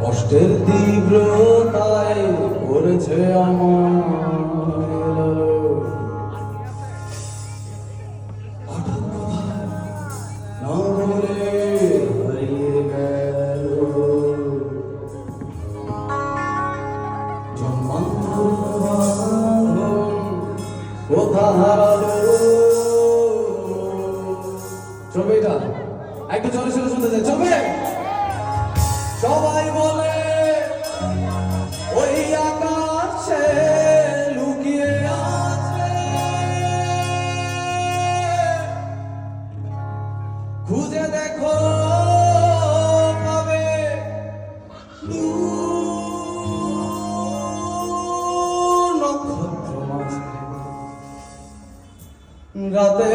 কষ্টের তীব্রতায় করেছে আমার হঠাৎ কোথায় না বলে হারিয়ে গেল জন্মান্তর বাঁধন কোথা হারালো। চলবে এটা একটু জোরে জোরে শুনতে চাই, চলবে? সবাই বলে ওই আকাশে লুকিয়ে আছে, খুঁজে দেখো পাবে নক্ষত্র মাঝে রাতে